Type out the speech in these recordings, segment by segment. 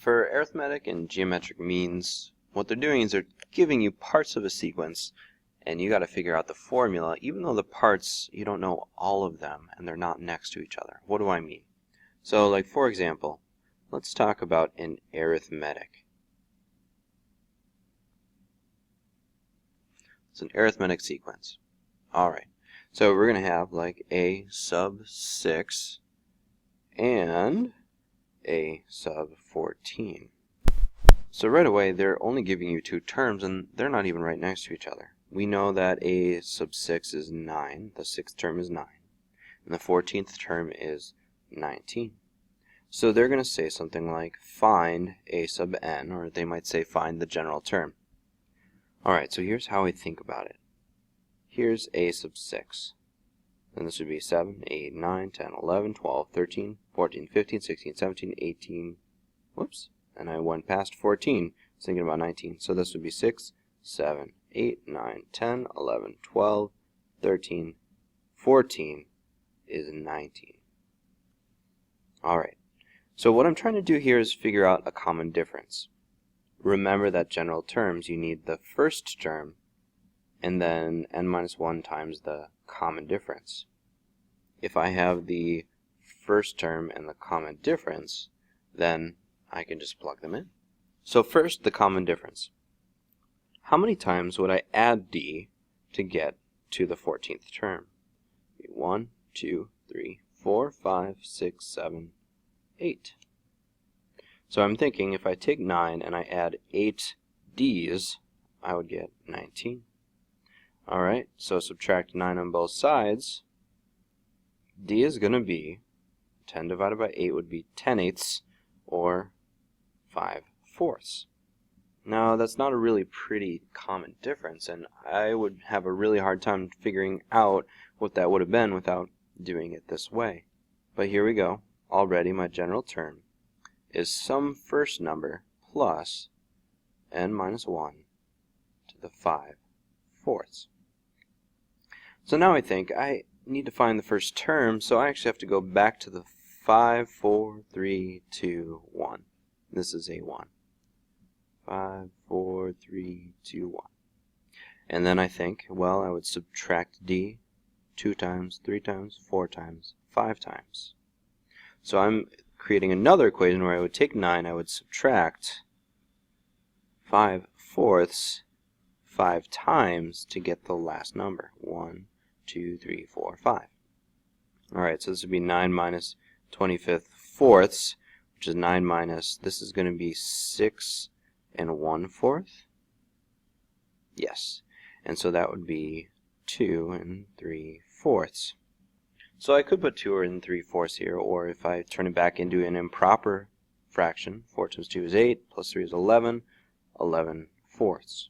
For arithmetic and geometric means, what they're doing is they're giving you parts of a sequence, and you got to figure out the formula, even though the parts, you don't know all of them, and they're not next to each other. What do I mean? So, like for example, let's talk about an arithmetic. It's an arithmetic sequence. Alright, so we're going to have like a sub 6 and a sub 14. So right away they're only giving you two terms and they're not even right next to each other. We know that a sub 6 is 9, the 6th term is 9, and the 14th term is 19. So they're going to say something like find a sub n, or they might say find the general term. Alright, so here's how I think about it. Here's a sub 6. Then this would be 7, 8, 9, 10, 11, 12, 13, 14, 15, 16, 17, 18, whoops, and I went past 14, thinking about 19. So this would be 6, 7, 8, 9, 10, 11, 12, 13, 14 is 19. Alright, so what I'm trying to do here is figure out a common difference. Remember that general terms, you need the first term and then n minus 1 times the common difference. If I have the first term and the common difference, then I can just plug them in. So first, the common difference. How many times would I add d to get to the 14th term? 1, 2, 3, 4, 5, 6, 7, 8. So I'm thinking if I take 9 and I add 8 d's, I would get 19. Alright, so subtract 9 on both sides. D is going to be, 10 divided by 8 would be 10/8, or 5/4. Now that's not a really pretty common difference, and I would have a really hard time figuring out what that would have been without doing it this way. But here we go. Already my general term is some first number plus n minus 1 to the 5/4. So now I think I need to find the first term, so I actually have to go back to the 5, 4, 3, 2, 1. This is a 1. 5, 4, 3, 2, 1. And then I think, well, I would subtract d 2 times, 3 times, 4 times, 5 times. So I'm creating another equation where I would take 9, I would subtract 5/4 5 times to get the last number. 1, 2, 3, 4, 5. Alright, so this would be 9 minus 25 fourths, which is 9 minus, this is going to be 6 and 1/4. Yes, and so that would be 2 and 3/4. So I could put 2 and 3/4 here, or if I turn it back into an improper fraction, 4 times 2 is 8, plus 3 is 11, 11/4.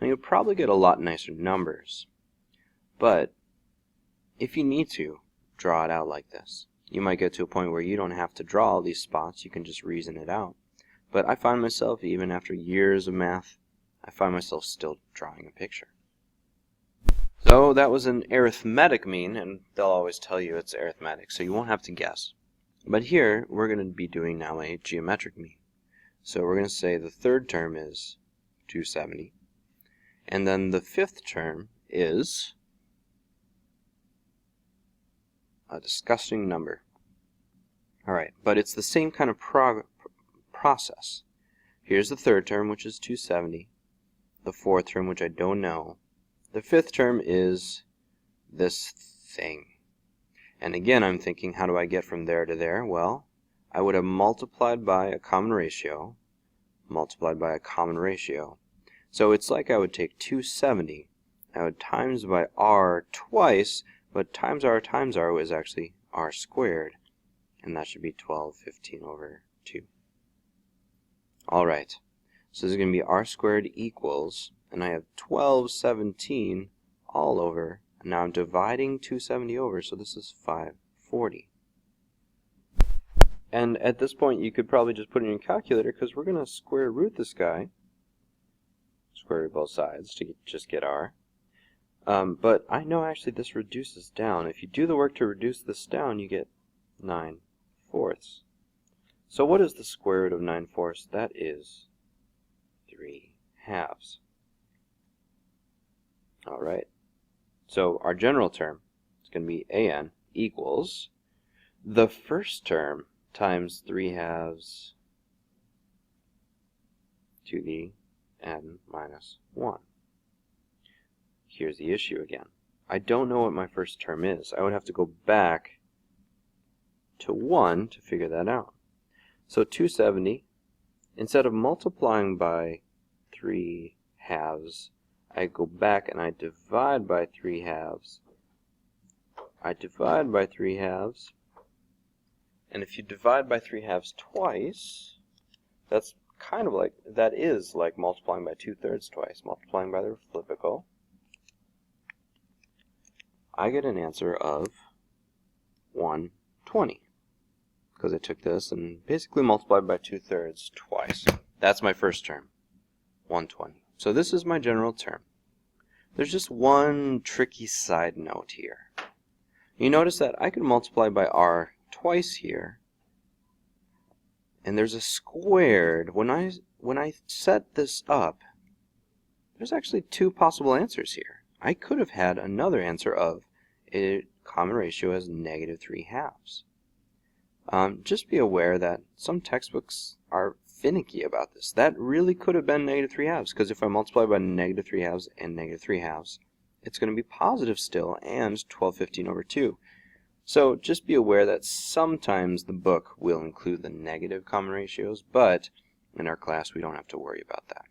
Now you'll probably get a lot nicer numbers, but if you need to, draw it out like this. You might get to a point where you don't have to draw all these spots, you can just reason it out. But I find myself, even after years of math, I find myself still drawing a picture. So that was an arithmetic mean, and they'll always tell you it's arithmetic, so you won't have to guess. But here, we're going to be doing now a geometric mean. So we're going to say the third term is 270, and then the fifth term is a disgusting number. Alright, but it's the same kind of process. Here's the third term, which is 270. The fourth term, which I don't know. The fifth term is this thing. And again, I'm thinking, how do I get from there to there? Well, I would have multiplied by a common ratio, multiplied by a common ratio. So it's like I would take 270, I would times by r twice, but times r is actually r squared, and that should be 1215 over 2. Alright, so this is going to be r squared equals, and I have 1217 all over, and now I'm dividing 270 over, so this is 540. And at this point you could probably just put it in your calculator, because we're going to square root this guy, square root both sides to just get r. But I know actually this reduces down. If you do the work to reduce this down, you get 9/4. So what is the square root of 9/4? That is 3/2. Alright, so our general term is going to be an equals the first term times 3/2 to the n minus 1. Here's the issue again. I don't know what my first term is. I would have to go back to 1 to figure that out. So 270, instead of multiplying by 3/2, I go back and I divide by 3/2. I divide by 3/2. And if you divide by 3/2 twice, that's kind of like, that is like multiplying by 2/3 twice, multiplying by the reciprocal. I get an answer of 120. Because I took this and basically multiplied by 2/3 twice. That's my first term, 120. So this is my general term. There's just one tricky side note here. You notice that I can multiply by r twice here, and there's a squared. When I set this up, there's actually two possible answers here. I could have had another answer of a common ratio as -3/2. Just be aware that some textbooks are finicky about this. That really could have been -3/2, because if I multiply by -3/2 and -3/2, it's going to be positive still, and 12/15/2. So just be aware that sometimes the book will include the negative common ratios, but in our class we don't have to worry about that.